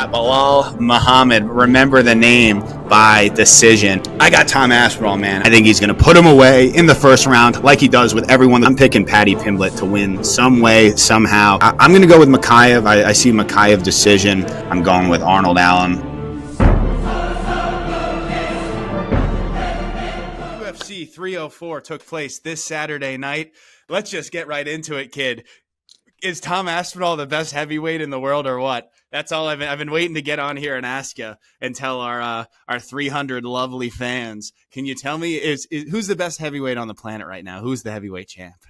got Belal Muhammad, remember the name, by decision. I got Tom Aspinall, man. I think he's going to put him away in the first round like he does with everyone. I'm picking Paddy Pimblett to win some way, somehow. I'm going to go with Makayev. I see Makayev decision. I'm going with Arnold Allen. UFC 304 took place this Saturday night. Let's just get right into it, kid. Is Tom Aspinall the best heavyweight in the world or what? That's all I've been waiting to get on here and ask you and tell our 300 lovely fans. Can you tell me who's the best heavyweight on the planet right now? Who's the heavyweight champ?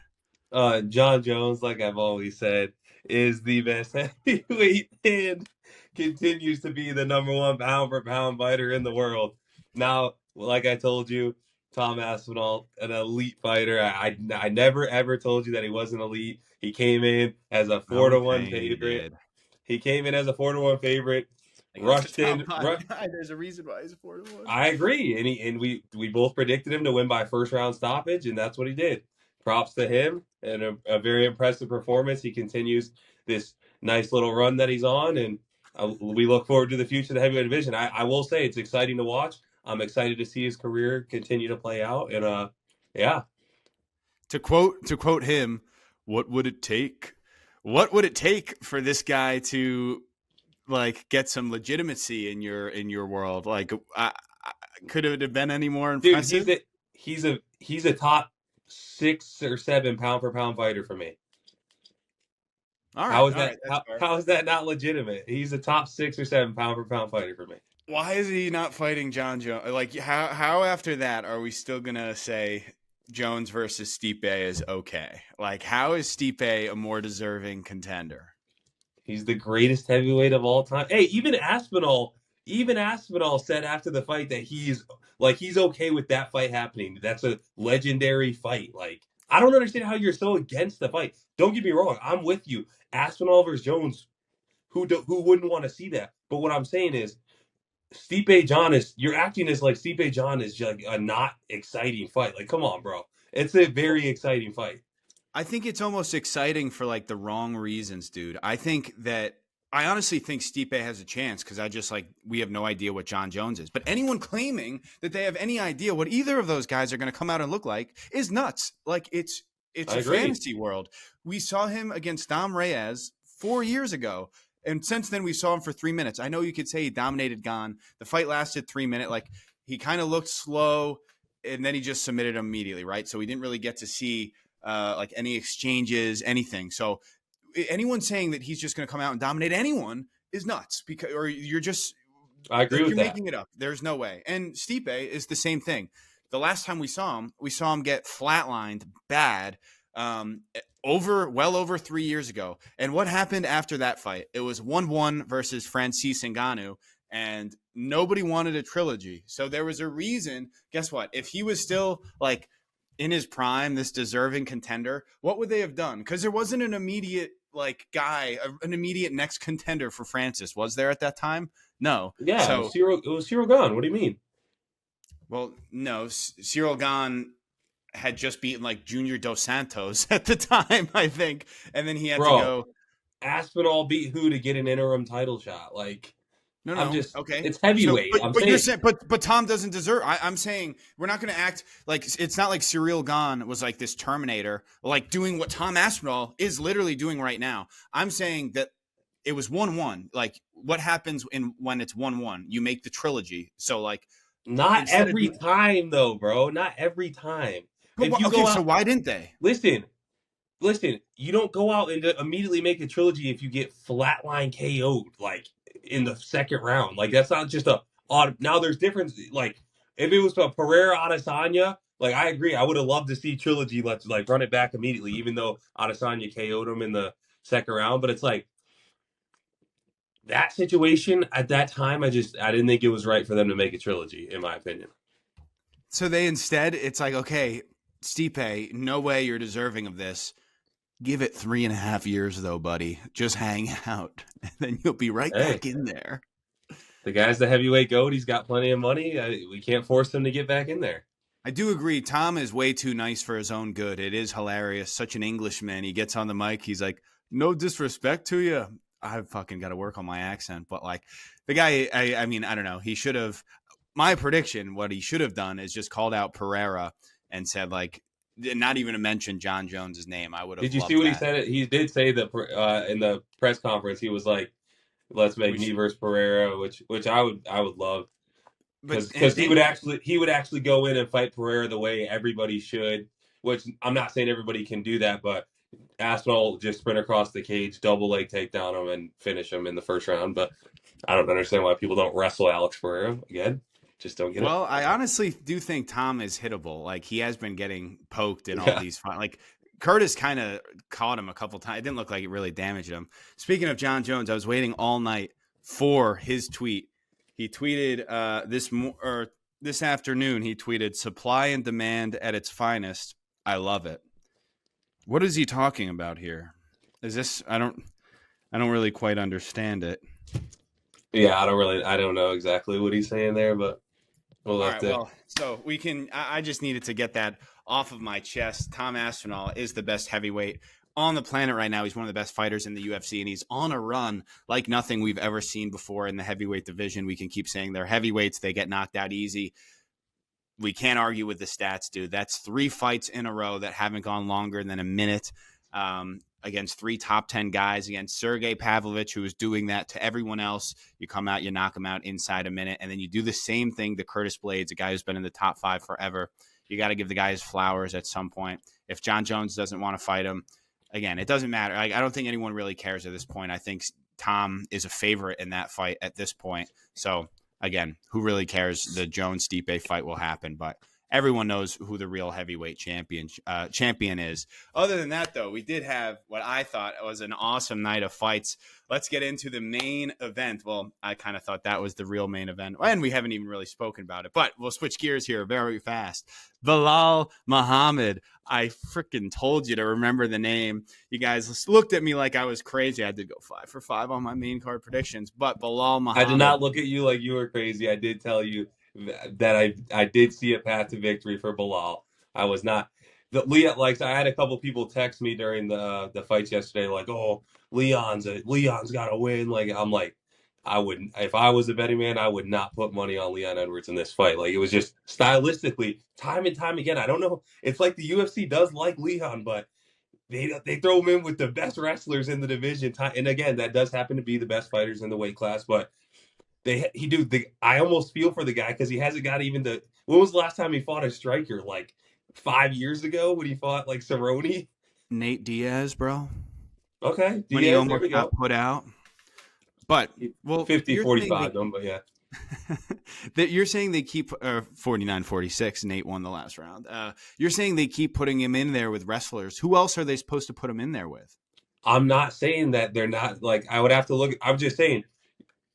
John Jones, like I've always said, is the best heavyweight and continues to be the number one pound-for-pound fighter in the world. Now, like I told you, Tom Aspinall, an elite fighter. I never ever told you that he wasn't elite. He came in as a 4-1 favorite. He came in as a 4-1 favorite. Rushed in. There's a reason why he's a 4-1. I agree, and we both predicted him to win by first round stoppage, and that's what he did. Props to him, and a very impressive performance. He continues this nice little run that he's on, and we look forward to the future of the heavyweight division. I will say it's exciting to watch. I'm excited to see his career continue to play out, and yeah. To quote him, what would it take? What would it take for this guy to like get some legitimacy in your world? Like, could it have been any more impressive? Dude, he's a top 6 or 7 pound for pound fighter for me. All right, how is that not legitimate? He's a top 6 or 7 pound for pound fighter for me. Why is he not fighting John Jones? Like, how after that are we still gonna say Jones versus Stipe is okay? Like, how is Stipe a more deserving contender? He's the greatest heavyweight of all time. Hey, even Aspinall said after the fight that he's okay with that fight happening. That's a legendary fight. Like, I don't understand how you're so against the fight. Don't get me wrong. I'm with you. Aspinall versus Jones. Who wouldn't want to see that? But what I'm saying is, Stipe John you're acting as like Stipe John is just like a not exciting fight. Like, come on, bro. It's a very exciting fight. I think it's almost exciting for like the wrong reasons, dude. I honestly think Stipe has a chance because we have no idea what John Jones is. But anyone claiming that they have any idea what either of those guys are going to come out and look like is nuts. Like, it's a fantasy world. We saw him against Dom Reyes 4 years ago. And since then, we saw him for 3 minutes. I know you could say he dominated Gane. The fight lasted 3 minutes. Like, he kind of looked slow, and then he just submitted him immediately, right? So we didn't really get to see like any exchanges, anything. So anyone saying that he's just going to come out and dominate anyone is nuts. Or you're just I agree with that. You're making it up. There's no way. And Stipe is the same thing. The last time we saw him get flatlined bad. Well over 3 years ago. And what happened after that fight? It was 1-1 versus Francis Ngannou, and nobody wanted a trilogy. So there was a reason. Guess what? If he was still like in his prime, this deserving contender, what would they have done? Because there wasn't an immediate an immediate next contender for Francis. Was there at that time? No. Yeah, so, it was Cyril Gane. What do you mean? Well, no, Cyril Gane had just beaten like Junior Dos Santos at the time, I think. And then he had to go. Aspinall beat who to get an interim title shot? Like, no. Okay. It's heavyweight. But Tom doesn't deserve. I'm saying we're not going to act like it's not like Cyril Gane was like this Terminator, like doing what Tom Aspinall is literally doing right now. I'm saying that it was 1-1. Like, what happens when it's 1-1? You make the trilogy. So like, not every time though, bro. Not every time. So why didn't they? Listen, you don't go out and immediately make a trilogy if you get flatline KO'd, like, in the second round. Like, that's not just now there's difference. Like, if it was a Pereira Adesanya, like, I agree. I would have loved to see trilogy, let's like run it back immediately, even though Adesanya KO'd him in the second round. But it's like, that situation at that time, I didn't think it was right for them to make a trilogy, in my opinion. So it's like, okay, Stipe, no way you're deserving of this. Give it 3.5 years, though, buddy. Just hang out, and then you'll be back in there. The guy's the heavyweight GOAT. He's got plenty of money. We can't force him to get back in there. I do agree. Tom is way too nice for his own good. It is hilarious. Such an Englishman. He gets on the mic. He's like, no disrespect to you. I fucking got to work on my accent, but like the guy, I mean, I don't know. He should have. My prediction, what he should have done is just called out Pereira and said like, not even to mention John Jones's name. I would have Did you see loved what he that. said? He did say that in the press conference. He was like, "Let's make We me should, versus Pereira," which I would love but because and he would actually go in and fight Pereira the way everybody should. Which I'm not saying everybody can do that, but Aspinall just sprint across the cage, double leg takedown him, and finish him in the first round. But I don't understand why people don't wrestle Alex Pereira again. Just don't get it. well, I honestly do think Tom is hittable. Like he has been getting poked in all Yeah. these like Curtis kind of caught him a couple times. It didn't look like it really damaged him. Speaking of John Jones, I was waiting all night for his tweet. He tweeted this afternoon. He tweeted, "Supply and demand at its finest. I love it." What is he talking about here? Is this? I don't really quite understand it. Yeah, I don't know exactly what he's saying there, but we'll All have right, to. well, so we can. I just needed to get that off of my chest. Tom Aspinall is the best heavyweight on the planet right now. He's one of the best fighters in the UFC, and he's on a run like nothing we've ever seen before in the heavyweight division. We can keep saying they're heavyweights; they get knocked out easy. We can't argue with the stats, dude. That's 3 fights in a row that haven't gone longer than a minute. Against 3 top 10 guys, against Sergey Pavlovich, who is doing that to everyone else. You come out, you knock him out inside a minute, and then you do the same thing to Curtis Blades, a guy who's been in the top 5 forever. You got to give the guy his flowers at some point. If John Jones doesn't want to fight him, again, it doesn't matter. I don't think anyone really cares at this point. I think Tom is a favorite in that fight at this point. So, again, who really cares? The Jones-Stipe fight will happen, but everyone knows who the real heavyweight champion is. Other than that, though, we did have what I thought was an awesome night of fights. Let's get into the main event. Well, I kind of thought that was the real main event, and we haven't even really spoken about it, but we'll switch gears here very fast. Belal Muhammad. I freaking told you to remember the name. You guys looked at me like I was crazy. I did go 5 for 5 on my main card predictions, but Belal I did Muhammad. not look at you like you were crazy. I did tell you that I did see a path to victory for Belal. I was not. The Leon, like, I had a couple people text me during the fights yesterday, like, "Oh, Leon's got to win." Like, I'm like, I wouldn't. If I was a betting man, I would not put money on Leon Edwards in this fight. Like, it was just stylistically, time and time again. I don't know. It's like the UFC does like Leon, but they throw him in with the best wrestlers in the division. And again, that does happen to be the best fighters in the weight class, but I almost feel for the guy because he hasn't got even the. When was the last time he fought a striker? Like 5 years ago when he fought like Cerrone. Nate Diaz, bro. Okay, When he Diaz. There almost we got go. put out. But, well, 50, you're saying 45, but yeah. that you're saying they keep 49-46. Nate won the last round. You're saying they keep putting him in there with wrestlers. Who else are they supposed to put him in there with? I'm not saying that they're not like. I would have to look. I'm just saying.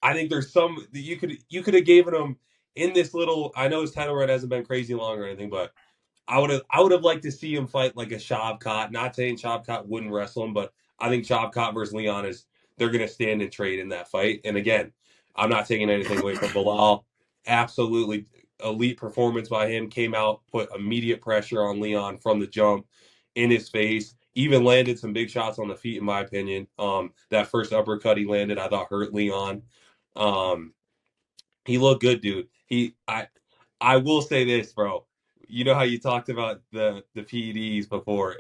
I think there's some that you could have given him in this little. I know his title run hasn't been crazy long or anything, but I would have liked to see him fight like a Shavkat. Not saying Shavkat wouldn't wrestle him, but I think Shavkat versus Leon is they're gonna stand and trade in that fight. And again, I'm not taking anything away from Belal. Absolutely elite performance by him. Came out, put immediate pressure on Leon from the jump in his face. Even landed some big shots on the feet, in my opinion. That first uppercut he landed, I thought hurt Leon. Um, he looked good, dude. I will say this, bro. You know how you talked about the PEDs before?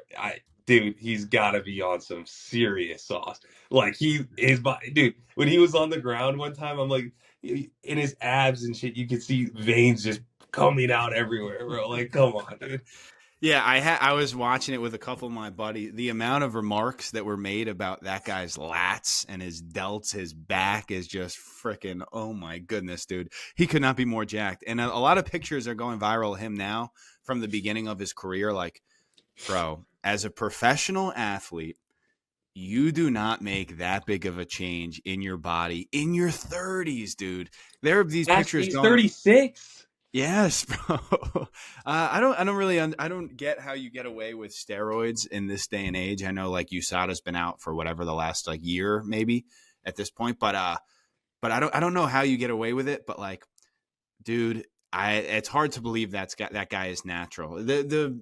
Dude, he's got to be on some serious sauce. Like his body, dude. When he was on the ground one time, I'm like, in his abs and shit, you could see veins just coming out everywhere, bro. Like, come on, dude. Yeah, I was watching it with a couple of my buddies. The amount of remarks that were made about that guy's lats and his delts, his back is just freaking, oh my goodness, dude. He could not be more jacked. And a lot of pictures are going viral of him now from the beginning of his career. Like, bro, as a professional athlete, you do not make that big of a change in your body in your 30s, dude. There are these pictures He's going. 36. Yes, bro. I don't get how you get away with steroids in this day and age. I know like USADA's been out for whatever the last like year maybe at this point, but I don't know how you get away with it. But like, dude, it's hard to believe that guy is natural. The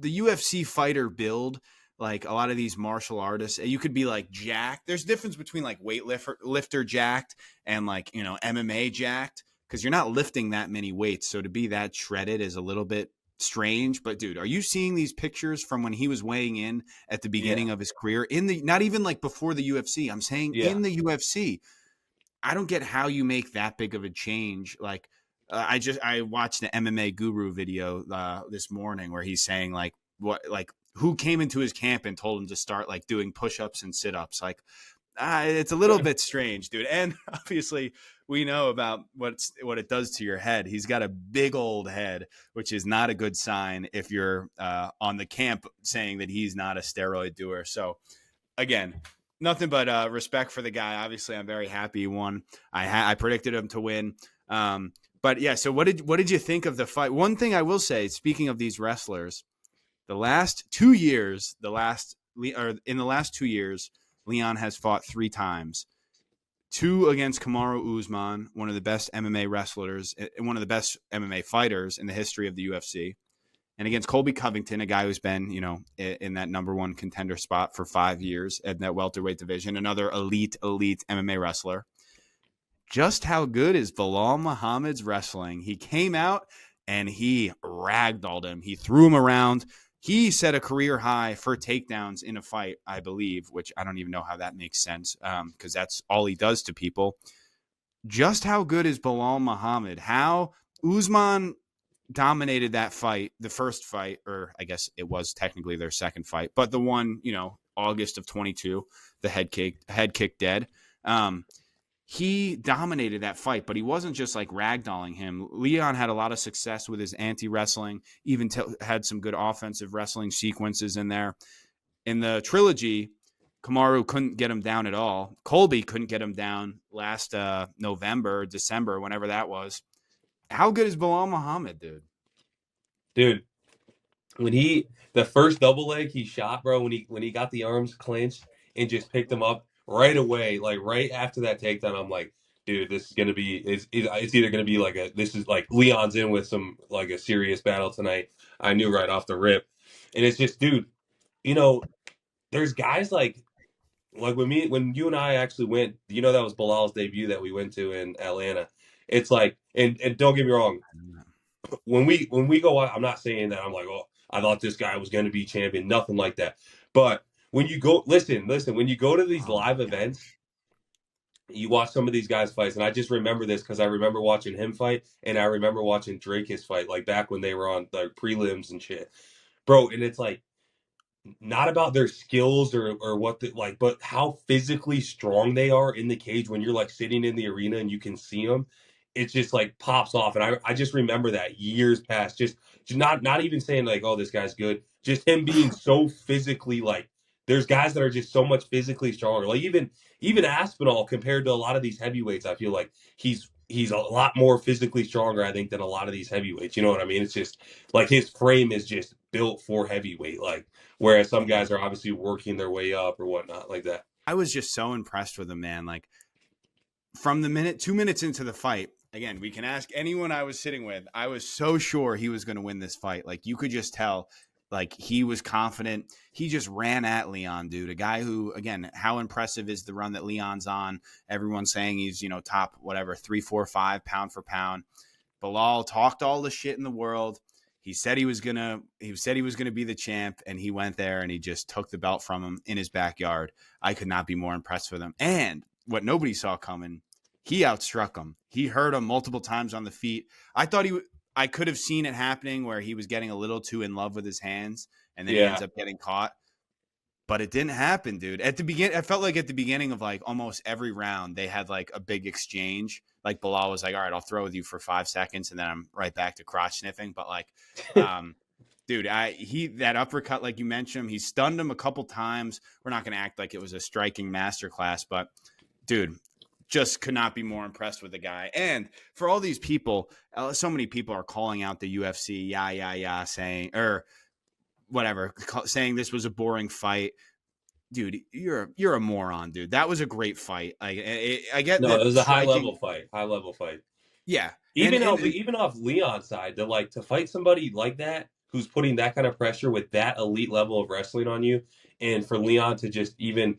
UFC fighter build like a lot of these martial artists, you could be like jacked. There's a difference between like lifter jacked and like, you know, MMA jacked, because you're not lifting that many weights. So to be that shredded is a little bit strange. But dude, are you seeing these pictures from when he was weighing in at the Yeah. beginning of his career, in the, not even like before the UFC, I'm saying Yeah. in the UFC? I don't get how you make that big of a change. Like, I watched the MMA Guru video this morning where he's saying like who came into his camp and told him to start like doing push-ups and sit-ups. Like, it's a little bit strange, dude. And obviously we know about what it does to your head. He's got a big old head, which is not a good sign if you're on the camp saying that he's not a steroid doer. So again, nothing but respect for the guy. Obviously, I'm very happy he won. I predicted him to win. But yeah, so what did you think of the fight? One thing I will say, speaking of these wrestlers, in the last 2 years, Leon has fought 3 times. 2 against Kamaru Usman, one of the best MMA wrestlers and one of the best MMA fighters in the history of the UFC. And against Colby Covington, a guy who's been, you know, in that number 1 contender spot for 5 years at that welterweight division, another elite MMA wrestler. Just how good is Belal Muhammad's wrestling? He came out and he ragdolled him. He threw him around. He set a career high for takedowns in a fight, I believe, which I don't even know how that makes sense, because that's all he does to people. Just how good is Belal Muhammad? How Usman dominated that fight, the first fight, or I guess it was technically their second fight, but the one, you know, August of 22, the head kick dead. He dominated that fight, but he wasn't just like ragdolling him. Leon had a lot of success with his anti-wrestling, even had some good offensive wrestling sequences in there. In the trilogy, Kamaru couldn't get him down at all. Colby couldn't get him down last November, December, whenever that was. How good is Belal Muhammad, dude? Dude, when the first double leg he shot, bro, when he got the arms clenched and just picked him up right away, like right after that takedown, I'm like, dude, this is gonna be it's either gonna be like this is like Leon's in with some like a serious battle tonight. I knew right off the rip. And it's just, dude, you know, there's guys like when you and I actually went, you know, that was Bilal's debut that we went to in Atlanta. It's like, and don't get me wrong, when we go out, I'm not saying that I'm like, oh, I thought this guy was going to be champion, nothing like that. But when you go, listen, when you go to these Oh live my God. events, you watch some of these guys fights, and I just remember this because I remember watching him fight, and I remember watching Drake's fight, like back when they were on like prelims and shit, bro. And it's like not about their skills or what the, like, but how physically strong they are in the cage when you're like sitting in the arena and you can see them. It just like pops off, and I just remember that years past, just not even saying like, oh, this guy's good, just him being so physically like. There's guys that are just so much physically stronger. Like even Aspinall compared to a lot of these heavyweights, I feel like he's a lot more physically stronger, I think, than a lot of these heavyweights. You know what I mean? It's just like his frame is just built for heavyweight. Like whereas some guys are obviously working their way up or whatnot like that. I was just so impressed with him, man. Like, from the 2 minutes into the fight, again, we can ask anyone I was sitting with. I was so sure he was going to win this fight. Like, you could just tell, like, he was confident. He just ran at Leon, dude. A guy who, again, how impressive is the run that Leon's on? Everyone's saying he's, you know, top, whatever, 3, 4, 5, pound for pound. Belal talked all the shit in the world. He said he was gonna be the champ, and he went there and he just took the belt from him in his backyard. I could not be more impressed with him. And what nobody saw coming, he outstruck him. He hurt him multiple times on the feet. I could have seen it happening where he was getting a little too in love with his hands, and then he Yeah. ends up getting caught. But it didn't happen, dude. At the beginning, I felt like at the beginning of like almost every round, they had like a big exchange. Like Belal was like, "All right, I'll throw with you for 5 seconds, and then I'm right back to crotch sniffing." But like, dude, that uppercut, like you mentioned, he stunned him a couple times. We're not going to act like it was a striking masterclass, but dude, just could not be more impressed with the guy. And for all these people, so many people are calling out the UFC, saying or whatever, saying this was a boring fight. Dude, you're a moron, dude. That was a great fight. I get No, it that was a striking. high level fight. Yeah, Even off Leon's side, to fight somebody like that who's putting that kind of pressure with that elite level of wrestling on you, and for Leon to just even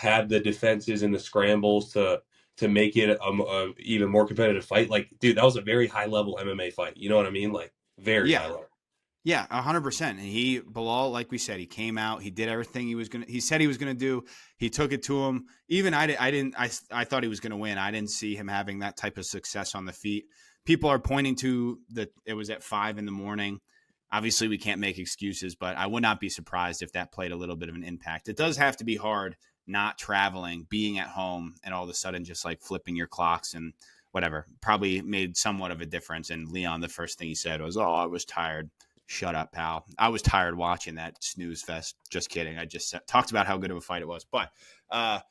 have the defenses and the scrambles to make it a even more competitive fight. Like, dude, that was a very high level MMA fight. You know what I mean? Like, very Yeah. high level. Yeah, 100%. And Bilal, like we said, he came out, he did everything he said he was gonna do. He took it to him. Even I thought he was gonna win. I didn't see him having that type of success on the feet. People are pointing to that it was at 5 a.m. Obviously, we can't make excuses, but I would not be surprised if that played a little bit of an impact. It does have to be hard not traveling, being at home, and all of a sudden just like flipping your clocks and whatever. Probably made somewhat of a difference. And Leon, the first thing he said was, "Oh, I was tired." Shut up, pal. I was tired watching that snooze fest. Just kidding. I just talked about how good of a fight it was. But I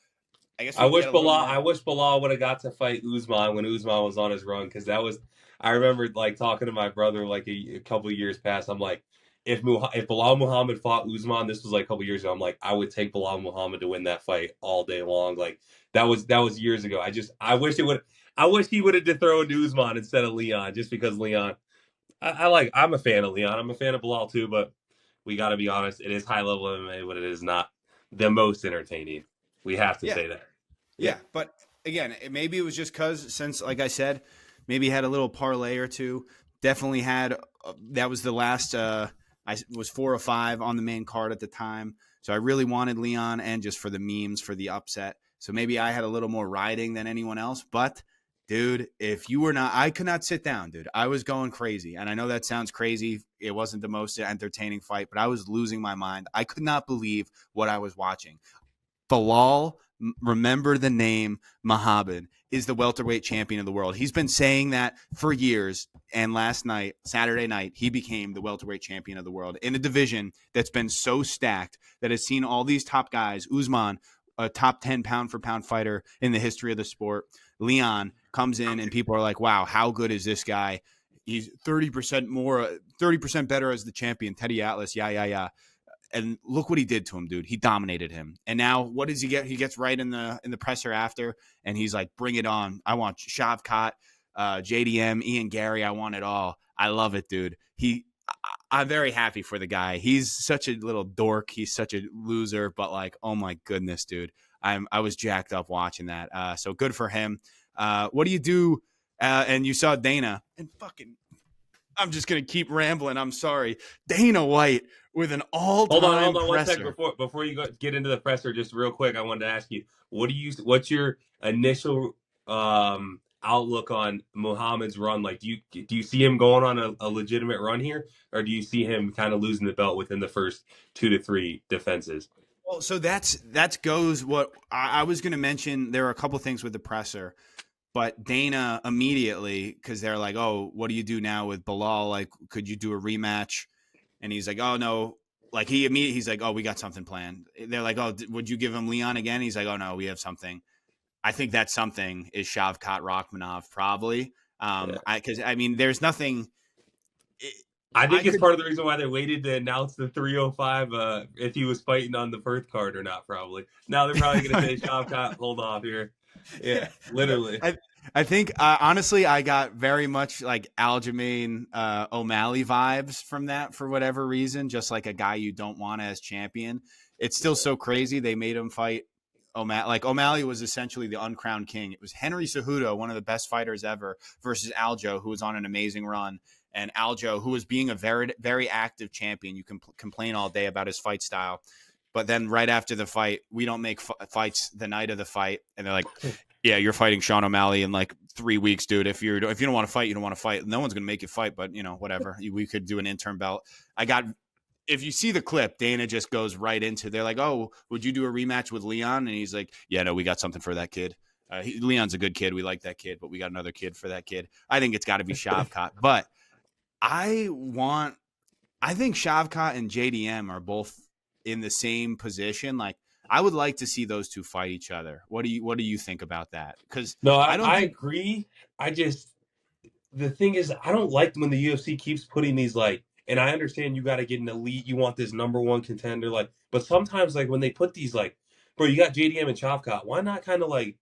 guess we can get a little more. I wish Belal would have got to fight Usman when Usman was on his run, because that was. I remember like talking to my brother like a couple of years past. I'm like, if Belal Muhammad fought Usman, this was like a couple of years ago. I'm like, I would take Belal Muhammad to win that fight all day long. Like that was years ago. I wish it would. I wish he would have dethroned Usman instead of Leon, just because Leon. I'm a fan of Leon. I'm a fan of Bilal too, but we got to be honest. It is high level MMA, but it is not the most entertaining. We have to say that. Yeah. But again, maybe it was just because, since, like I said, maybe he had a little parlay or two. Definitely had, that was the last, I was 4 or 5 on the main card at the time. So I really wanted Leon, and just for the memes, for the upset. So maybe I had a little more riding than anyone else, but dude, if you were not, I could not sit down, dude. I was going crazy. And I know that sounds crazy. It wasn't the most entertaining fight, but I was losing my mind. I could not believe what I was watching. Belal, remember the name Muhammad, is the welterweight champion of the world. He's been saying that for years. And last night, Saturday night, he became the welterweight champion of the world in a division that's been so stacked, that has seen all these top guys. Usman, a top 10 pound for pound fighter in the history of the sport. Leon comes in and people are like, wow, how good is this guy? He's 30% better as the champion. Teddy Atlas, yeah. And look what he did to him, dude. He dominated him. And now what does he get? He gets right in the presser after, and he's like, bring it on. I want Shavkat, JDM, Ian Gary. I want it all. I love it, dude. I'm very happy for the guy. He's such a little dork. He's such a loser, but like, oh my goodness, dude. I was jacked up watching that. So good for him. What do you do? And you saw Dana, and fucking, I'm just going to keep rambling. I'm sorry. Dana White with an all-time Hold on 1 presser. second before you get into the presser, just real quick, I wanted to ask you, what's your initial outlook on Muhammad's run? Like, do you see him going on a legitimate run here, or do you see him kind of losing the belt within the first 2 to 3 defenses? Well, so that goes what I was going to mention. There are a couple things with the presser, but Dana immediately, because they're like, oh, what do you do now with Belal? Like, could you do a rematch? And he's like, oh, no. Like, he's like, oh, we got something planned. They're like, oh, would you give him Leon again? He's like, oh, no, we have something. I think that something is Shavkat Rakhmonov, probably. Because, I mean, there's nothing. I think it's part of the reason why they waited to announce the 305 if he was fighting on the Perth card or not, probably. Now they're probably going to say, Shavkat, hold off here. Yeah, literally. I think, honestly, I got very much like Aljamain O'Malley vibes from that for whatever reason, just like a guy you don't want as champion. It's still so crazy. They made him fight O'Malley. Like, O'Malley was essentially the uncrowned king. It was Henry Cejudo, one of the best fighters ever, versus Aljo, who was on an amazing run. And Aljo, who was being a very, very active champion. You can complain all day about his fight style. But then right after the fight, we don't make fights the night of the fight. And they're like, yeah, you're fighting Sean O'Malley in like 3 weeks, dude. If you don't want to fight, you don't want to fight. No one's going to make you fight, but, you know, whatever. We could do an interim belt. If you see the clip, Dana just goes right into, they're like, oh, would you do a rematch with Leon? And he's like, yeah, no, we got something for that kid. Leon's a good kid. We like that kid, but we got another kid for that kid. I think it's got to be Shavkat. But I think Shavkat and JDM are both in the same position. Like, I would like to see those two fight each other. What do you think about that? Because I agree. The thing is, I don't like when the UFC keeps putting these, like, and I understand you got to get an elite, you want this number one contender, like, but sometimes, like, when they put these, like, bro, you got JDM and Shavkat, why not kind of like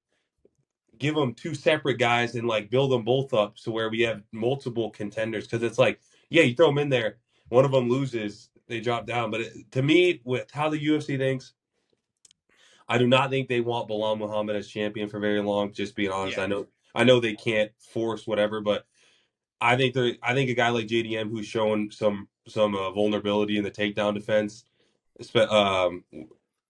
give them 2 separate guys and like build them both up so where we have multiple contenders? Because it's like, yeah, you throw them in there, one of them loses, they drop down. But to me, with how the UFC thinks, I do not think they want Belal Muhammad as champion for very long. Just being honest, Yeah. I know they can't force whatever, but I think a guy like JDM who's shown some vulnerability in the takedown defense. Um,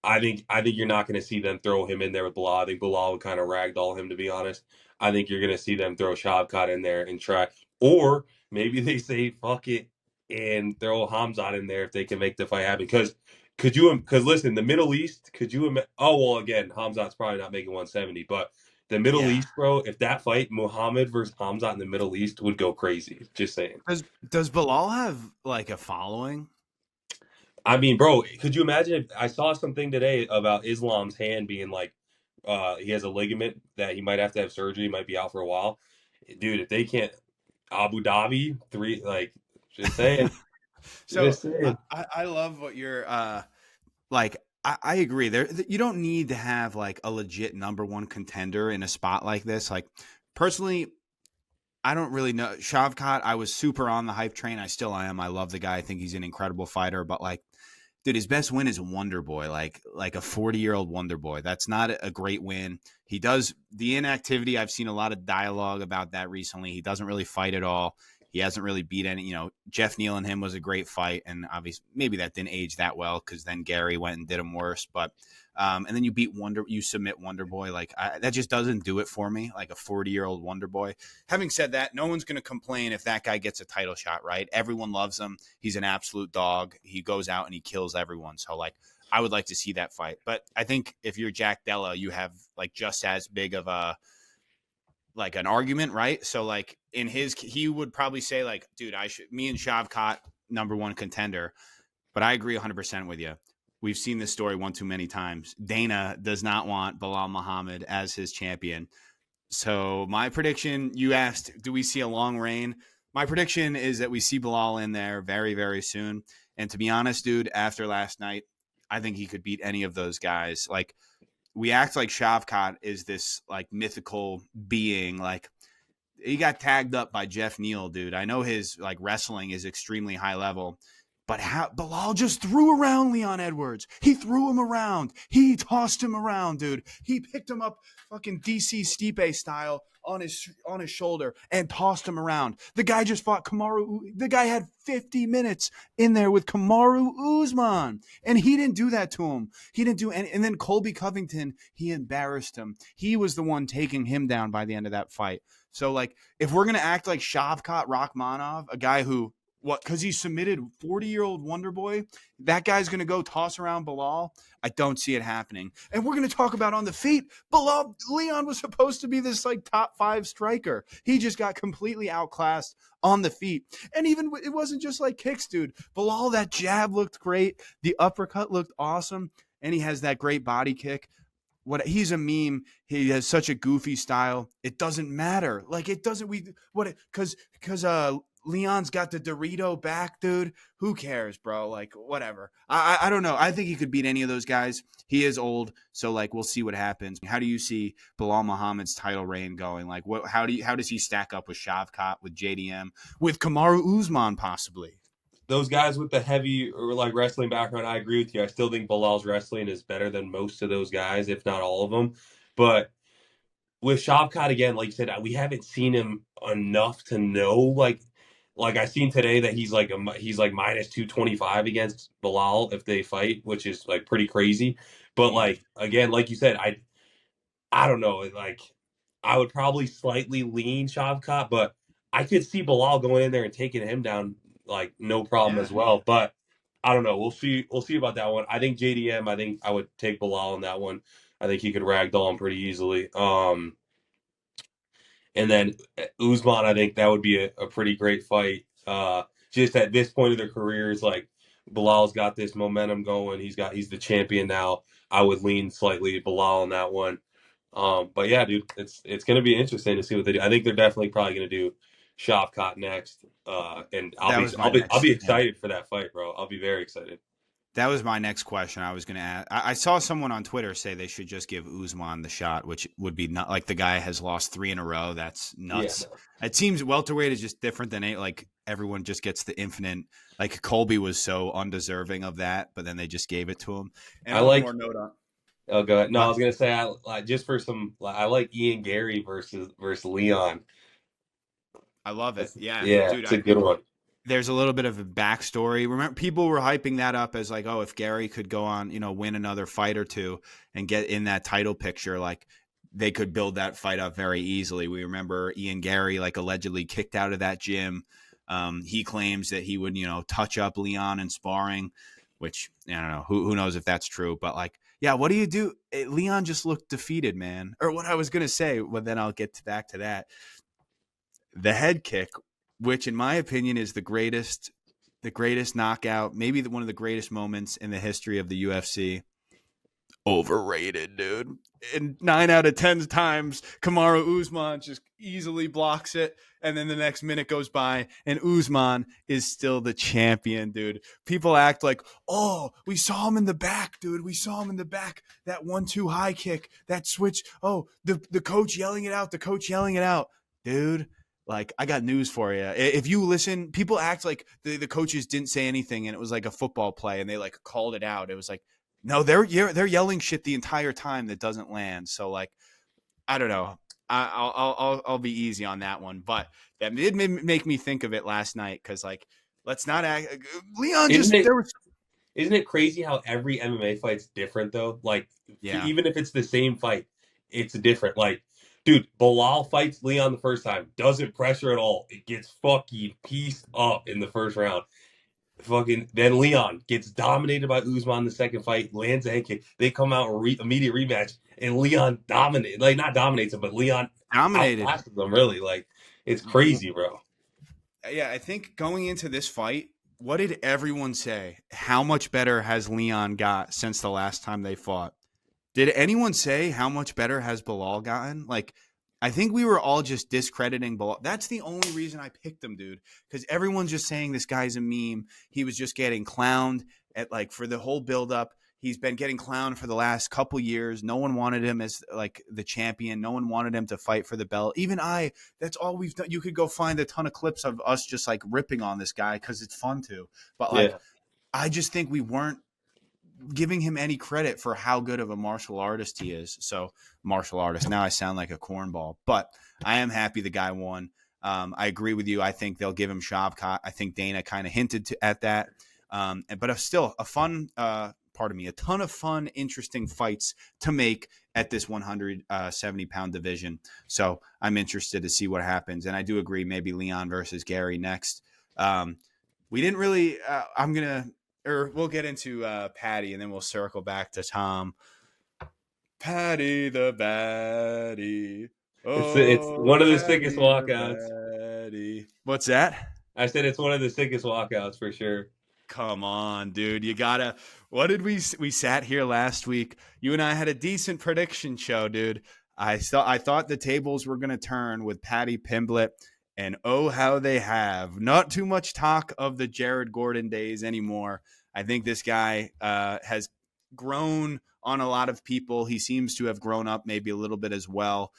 I think you're not going to see them throw him in there with Bilal. I think Bilal would kind of ragdoll him, to be honest. I think you're going to see them throw Shavkat in there and try, or maybe they say fuck it and throw Hamzat in there if they can make the fight happen. Because listen, the Middle East, could you imagine? Oh well, again, Hamzat's probably not making 170, but the Middle Yeah. East, bro, if that fight Muhammad versus Hamzat in the Middle East would go crazy. Just saying. Does Bilal have like a following? I mean, bro, could you imagine if I saw something today about Islam's hand being like he has a ligament that he might have to have surgery, he might be out for a while. Dude, if they can't Abu Dhabi, three like just saying. So Just saying. I love what you're like. I agree. There, you don't need to have like a legit number one contender in a spot like this. Like personally, I don't really know Shavkat. I was super on the hype train. I still am. I love the guy. I think he's an incredible fighter. But like, dude, his best win is Wonder Boy, like a 40-year-old Wonder Boy. That's not a great win. He does the inactivity. I've seen a lot of dialogue about that recently. He doesn't really fight at all. He hasn't really beat any. Jeff Neal and him was a great fight, and obviously maybe that didn't age that well because then Gary went and did him worse. But and then you submit Wonder Boy. That just doesn't do it for me. Like a 40-year-old Wonder Boy. Having said that, no one's going to complain if that guy gets a title shot, right? Everyone loves him. He's an absolute dog. He goes out and he kills everyone. So like, I would like to see that fight. But I think if you're Jack Della, you have like just as big of a like an argument, right? So like he would probably say like, dude, me and Shavkat number one contender. But I agree 100% with you. We've seen this story one too many times. Dana does not want Belal Muhammad as his champion. So my prediction, you asked, do we see a long reign? My prediction is that we see Belal in there very, very soon. And to be honest, dude, after last night, I think he could beat any of those guys. Like we act like Shavkat is this like mythical being. Like he got tagged up by Jeff Neal, dude. I know his like wrestling is extremely high level, but how Bilal just threw around Leon Edwards. He threw him around. He tossed him around, dude. He picked him up fucking DC Stipe style on his shoulder and tossed him around. The guy just fought Kamaru. The guy had 50 minutes in there with Kamaru Usman, and he didn't do that to him. He didn't do any. And then Colby Covington, he embarrassed him. He was the one taking him down by the end of that fight. So, like, if we're going to act like Shavkat Rakhmonov, a guy who, because he submitted 40-year-old Wonder Boy, that guy's going to go toss around Bilal? I don't see it happening. And we're going to talk about on the feet. Leon was supposed to be this, like, top 5 striker. He just got completely outclassed on the feet. And even, it wasn't just, like, kicks, dude. Bilal, that jab looked great. The uppercut looked awesome. And he has that great body kick. He's a meme. He has such a goofy style. It doesn't matter. Like it doesn't. Because Leon's got the Dorito back, dude. Who cares, bro? Like whatever. I don't know. I think he could beat any of those guys. He is old, so like we'll see what happens. How do you see Belal Muhammad's title reign going? Like how does he stack up with Shavkat, with JDM, with Kamaru Usman possibly? Those guys with the heavy or like wrestling background, I agree with you. I still think Bilal's wrestling is better than most of those guys, if not all of them. But with Shavkat again, like you said, we haven't seen him enough to know. Like I seen today that he's like minus 225 against Bilal if they fight, which is like pretty crazy. But like again, like you said, I don't know. Like I would probably slightly lean Shavkat, but I could see Bilal going in there and taking him down like no problem Yeah. as well. But I don't know. We'll see. We'll see about that one. I think JDM. I think I would take Bilal on that one. I think he could ragdoll him pretty easily. And then Usman, I think that would be a pretty great fight. Just at this point of their careers, like Bilal's got this momentum going. He's the champion now. I would lean slightly Bilal on that one. But yeah, dude, it's gonna be interesting to see what they do. I think they're definitely probably gonna do Shavkat next. And That was my I'll next. be Yeah. excited for that fight, bro. I'll be very excited. That was my next question. I was going to ask. I saw someone on Twitter say they should just give Usman the shot, which would be not like the guy has lost 3 in a row. That's Yeah, nuts. It seems welterweight is just different than like everyone just gets the infinite. Like Colby was so undeserving of that, but then they just gave it to him. I And one like. more note on. Oh, go ahead. No, I What? was gonna say just for some. I like Ian Gary versus Leon. I love it. That's, Yeah, yeah, dude. it's a good one. There's a little bit of a backstory. Remember, people were hyping that up as like, oh, if Gary could go on, win another fight or two and get in that title picture, like they could build that fight up very easily. We remember Ian Gary like allegedly kicked out of that gym. He claims that he would, touch up Leon in sparring, which I don't know. Who knows if that's true? But like, yeah, what do you do? Leon just looked defeated, man. Or what I was gonna say, well, then I'll get back to that. The head kick, which in my opinion is the greatest knockout, maybe one of the greatest moments in the history of the UFC. Overrated, dude. And 9 out of 10 times, Kamaru Usman just easily blocks it, and then the next minute goes by, and Usman is still the champion, dude. People act like, oh, we saw him in the back, dude. We saw him in the back. That 1-2 high kick, that switch. Oh, the coach yelling it out. The coach yelling it out, dude. Like, I got news for you. If you listen, people act like the coaches didn't say anything, and it was like a football play, and they like called it out. It was like, no, they're yelling shit the entire time that doesn't land. So like, I don't know. I'll be easy on that one, but that did make me think of it last night because like, let's not act. Leon Isn't just it? there was Isn't it crazy how every MMA fight's different though? Like yeah. even if it's the same fight, it's different. Like, dude, Belal fights Leon the first time, doesn't pressure at all. It gets fucking pieced up in the first round. Fucking then Leon gets dominated by Usman the second fight, lands a head kick. They come out immediate rematch, and Leon dominated, like not dominates him, but Leon Dominated. outclasses them. Really, like it's crazy, bro. Yeah, I think going into this fight, what did everyone say? How much better has Leon got since the last time they fought? Did anyone say how much better has Bilal gotten? Like, I think we were all just discrediting Bilal. That's the only reason I picked him, dude, because everyone's just saying this guy's a meme. He was just getting clowned at like for the whole buildup. He's been getting clowned for the last couple years. No one wanted him as like the champion. No one wanted him to fight for the belt. Even I. That's all we've done. You could go find a ton of clips of us just like ripping on this guy because it's fun to. But like, Yeah, I just think we weren't giving him any credit for how good of a martial artist he is. So martial artist. Now I sound like a cornball, but I am happy the guy won. I agree with you. I think they'll give him Shavkat. I think Dana kind of hinted at that. But still a fun, pardon me, a ton of fun, interesting fights to make at this 170-pound division. So I'm interested to see what happens. And I do agree, maybe Leon versus Gary next. We didn't really, I'm going to, or we'll get into Paddy and then we'll circle back to Tom. Paddy the Baddy. it's Oh, one of the sickest Paddy the walkouts. Baddy. What's that? I said it's one of the sickest walkouts for sure. Come on, dude. You gotta. What did we sat here last week? You and I had a decent prediction show, dude. I thought the tables were gonna turn with Paddy Pimblett, and oh how they have. Not too much talk of the Jared Gordon days anymore. I think this guy has grown on a lot of people. He seems to have grown up maybe a little bit as well.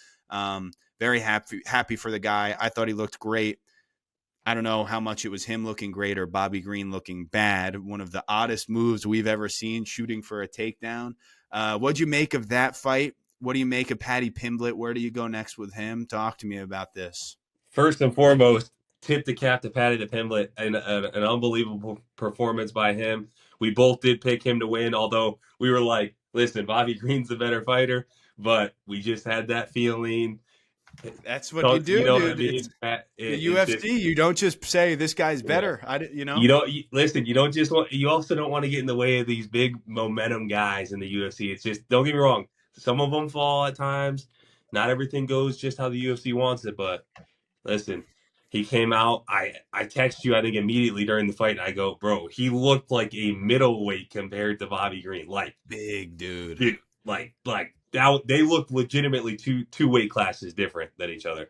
Very happy for the guy. I thought he looked great. I don't know how much it was him looking great or Bobby Green looking bad. One of the oddest moves we've ever seen, shooting for a takedown. What'd you make of that fight? What do you make of Paddy Pimblett? Where do you go next with him? Talk to me about this. First and foremost, tip the cap to Paddy the Pimblett, and an unbelievable performance by him. We both did pick him to win, although we were like, listen, Bobby Green's the better fighter, but we just had that feeling. That's what you You do, know what I dude. mean? It's the It's just, UFC. You don't just say this guy's yeah. better. Listen, you don't just want, you also don't want to get in the way of these big momentum guys in the UFC. It's just, don't get me wrong. Some of them fall at times. Not everything goes just how the UFC wants it, but listen, he came out. I text you, I think, immediately during the fight, and I go, bro, he looked like a middleweight compared to Bobby Green. Like, Big dude. dude, like that, they look legitimately two weight classes different than each other.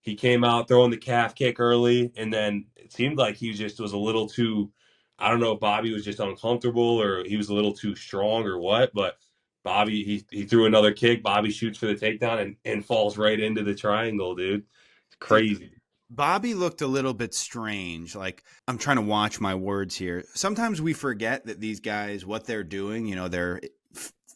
He came out throwing the calf kick early, and then it seemed like he just was a little too. I don't know if Bobby was just uncomfortable or he was a little too strong or what, but Bobby he threw another kick. Bobby shoots for the takedown and falls right into the triangle, dude. It's Dude, crazy. Bobby looked a little bit strange. Like, I'm trying to watch my words here. Sometimes we forget that these guys, what they're doing,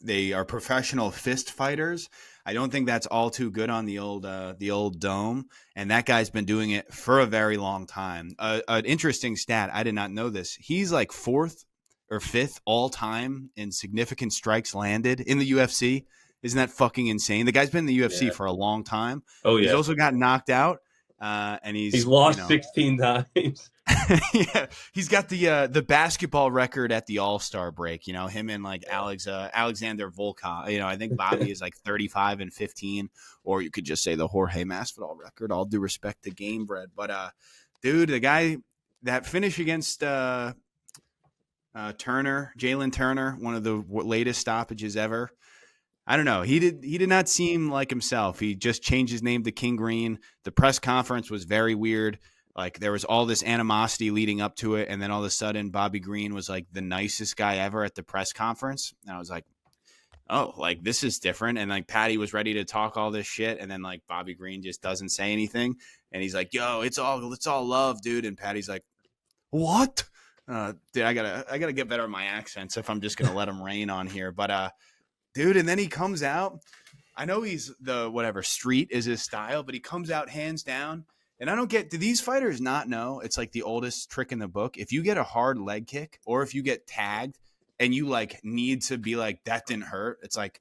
they are professional fist fighters. I don't think that's all too good on the old dome. And that guy's been doing it for a very long time. An interesting stat, I did not know this. He's like fourth or fifth all time in significant strikes landed in the UFC. Isn't that fucking insane? The guy's been in the UFC Yeah. for a long time. Oh He's yeah. also got knocked out. And He's lost 16 times. yeah, he's got the basketball record at the All-Star break. Him and like Alexander Volkov. I think Bobby is like 35-15, or you could just say the Jorge Masvidal record. All due respect to Gamebred, but dude, the guy that finish against Jalen Turner, one of the latest stoppages ever. I don't know. He did not seem like himself. He just changed his name to King Green. The press conference was very weird. Like, there was all this animosity leading up to it, and then all of a sudden Bobby Green was like the nicest guy ever at the press conference. And I was like, oh, like, this is different. And like Paddy was ready to talk all this shit, and then like Bobby Green just doesn't say anything. And he's like, yo, it's all love, dude. And Paddy's like, what? Dude, I gotta get better at my accents if I'm just gonna let him rain on here. But dude, and then he comes out. I know he's the whatever street is his style, but he comes out hands down. And I don't get, do these fighters not know it's like the oldest trick in the book? If you get a hard leg kick or if you get tagged and you like need to be like, that didn't hurt, it's like,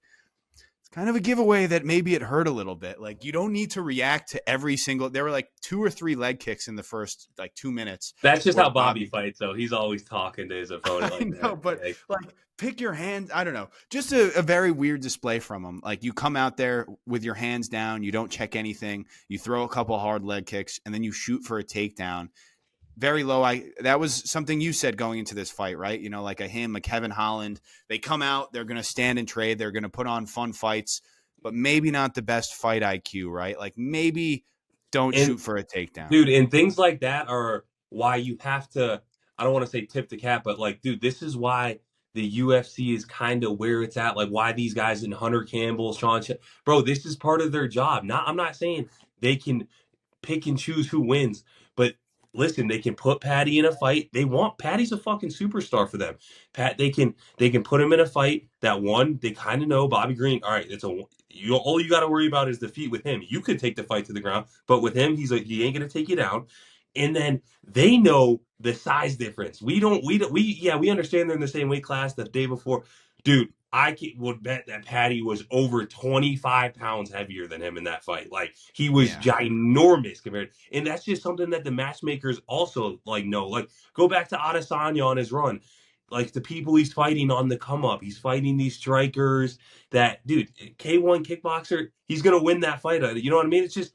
it's kind of a giveaway that maybe it hurt a little bit. Like, you don't need to react to every single, there were like 2 or 3 leg kicks in the first like 2 minutes. That's just how Bobby fights, though. He's always talking to his opponent like that. I know, but like, pick your hand. I don't know. Just a very weird display from him. Like, you come out there with your hands down. You don't check anything. You throw a couple hard leg kicks, and then you shoot for a takedown. Very low. That was something you said going into this fight, right? Like a Kevin Holland. They come out. They're going to stand and trade. They're going to put on fun fights, but maybe not the best fight IQ, right? Like, maybe don't shoot for a takedown. Dude, and things like that are why you have to, I don't want to say tip the cap, but like, dude, this is why the UFC is kind of where it's at. Like, why these guys in Hunter Campbell, bro, this is part of their job. I'm not saying they can pick and choose who wins, but listen, they can put Paddy in a fight. Paddy's a fucking superstar for them. They can put him in a fight that one, they kind of know Bobby Green. All right, all you got to worry about is defeat with him. You could take the fight to the ground, but with him, he ain't gonna take you down. And then they know the size difference. We understand they're in the same weight class the day before. Dude, would bet that Paddy was over 25 pounds heavier than him in that fight. Like, he was ginormous compared. And that's just something that the matchmakers also like know. Like, go back to Adesanya on his run. Like, the people he's fighting on the come up. He's fighting these strikers that, dude, K1 kickboxer, he's going to win that fight. You know what I mean? It's just,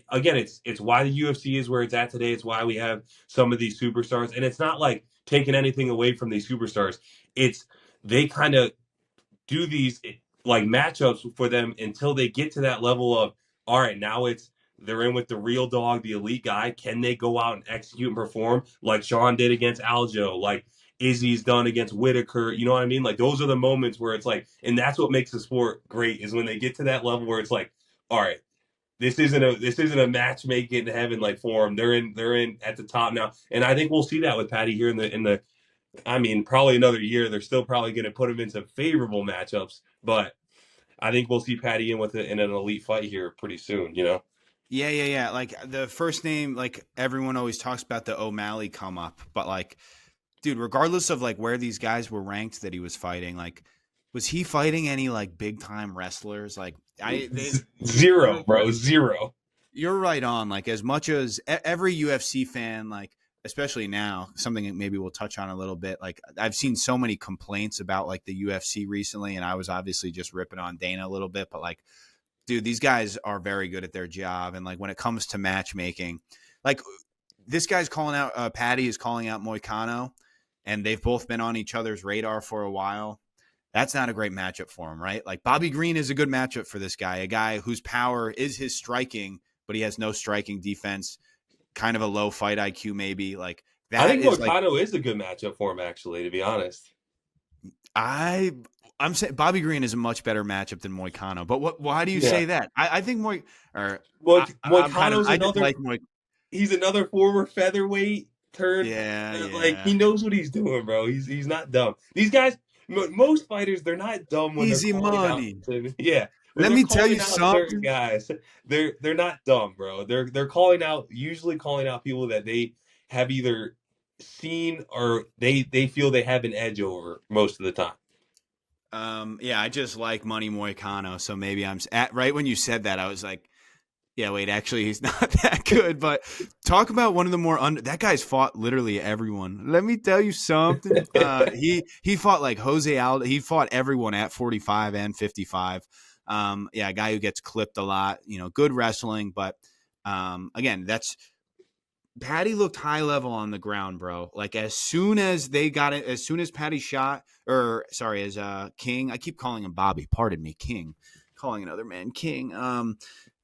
again, it's why the UFC is where it's at today. It's why we have some of these superstars. And it's not like taking anything away from these superstars. They kind of do these like matchups for them until they get to that level of, all right, now they're in with the real dog, the elite guy. Can they go out and execute and perform like Sean did against Aljo, like Izzy's done against Whitaker? You know what I mean? Like, those are the moments where it's like, and that's what makes the sport great, is when they get to that level where it's like, all right, this isn't a matchmaking heaven like for them. They're in at the top now, and I think we'll see that with Paddy here in the. I mean, probably another year. They're still probably going to put him into favorable matchups, but I think we'll see Paddy in an elite fight here pretty soon. Yeah. Like, the first name, like, everyone always talks about the O'Malley come up, but like, dude, regardless of like where these guys were ranked that he was fighting, like, was he fighting any like big time wrestlers? Like, zero, bro, zero. You're right on. Like, as much as every UFC fan, like, especially now, something that maybe we'll touch on a little bit. Like, I've seen so many complaints about like the UFC recently, and I was obviously just ripping on Dana a little bit, but like, dude, these guys are very good at their job. And like, when it comes to matchmaking, like, this guy's calling out, Paddy is calling out Moicano, and they've both been on each other's radar for a while. That's not a great matchup for him, right? Like, Bobby Green is a good matchup for this guy, a guy whose power is his striking, but he has no striking defense, kind of a low fight IQ maybe. Like, that I think Moicano like, is a good matchup for him, actually, to be honest. I'm saying Bobby Green is a much better matchup than Moicano. But why do you say that? I think Moicano's another. he's another former featherweight turned Yeah, like he yeah. knows what he's doing, bro. He's not dumb. These guys, most fighters, they're not dumb when they're Easy calling out. money. Yeah, when Let they're me tell you calling out certain something. guys, they're not dumb, bro. They're calling out usually calling out people that they have either seen or they feel they have an edge over most of the time. Yeah, I just like Money Moicano, so maybe at right when you said that, I was like, yeah, wait, actually, he's not that good. But talk about one of the more that guy's fought literally everyone. Let me tell you something. He fought like Jose Aldo. He fought everyone at 45 and 55. Yeah, a guy who gets clipped a lot. You know, good wrestling, but again, that's Paddy looked high level on the ground, bro. Like as soon as they got it, as soon as Paddy shot, or sorry, as King, I keep calling him Bobby. Pardon me, King, calling another man King.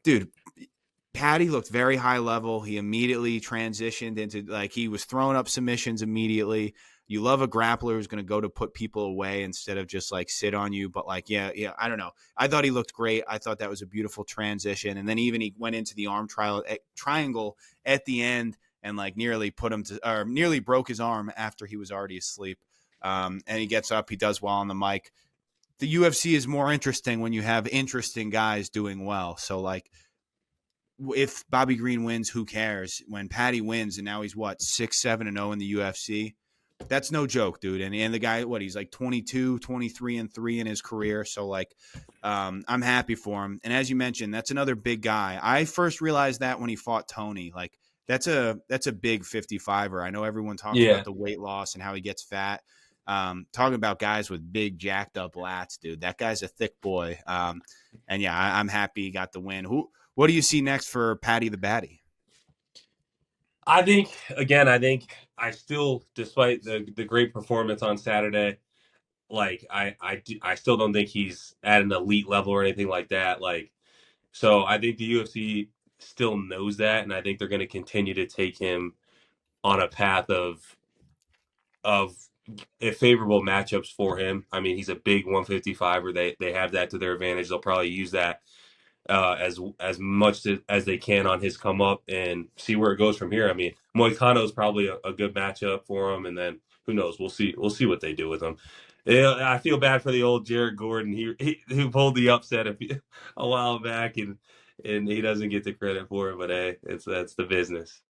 Dude, Paddy looked very high level. He immediately transitioned into like he was throwing up submissions immediately. You love a grappler who's going to go to put people away instead of just like sit on you. But like, yeah, I don't know. I thought he looked great. I thought that was a beautiful transition. And then even he went into the arm triangle at the end and like nearly put him to, or nearly broke his arm after he was already asleep. And he gets up, he does well on the mic. The UFC is more interesting when you have interesting guys doing well. So like, if Bobby Green wins, who cares? When Paddy wins, and now he's what 6-7-0 in the UFC. That's no joke, dude. And the guy, what he's like 22, 23-3 in his career. So like, I'm happy for him. And as you mentioned, that's another big guy. I first realized that when he fought Tony. Like that's a big 55er. I know everyone talks Yeah, about the weight loss and how he gets fat. Talking about guys with big jacked up lats, dude. That guy's a thick boy. And yeah, I'm happy he got the win. What do you see next for Paddy the Baddy? I think again. I think I still, despite the great performance on Saturday, like I still don't think he's at an elite level or anything like that. Like, so I think the UFC still knows that, and I think they're going to continue to take him on a path of favorable matchups for him. I mean, he's a big 155, or they have that to their advantage. They'll probably use that as much as they can on his come up and see where it goes from here. I mean, Moicano is probably a good matchup for him, and then who knows? We'll see what they do with him. Yeah, I feel bad for the old Jared Gordon. He who pulled the upset a while back, and he doesn't get the credit for it. But hey, that's the business.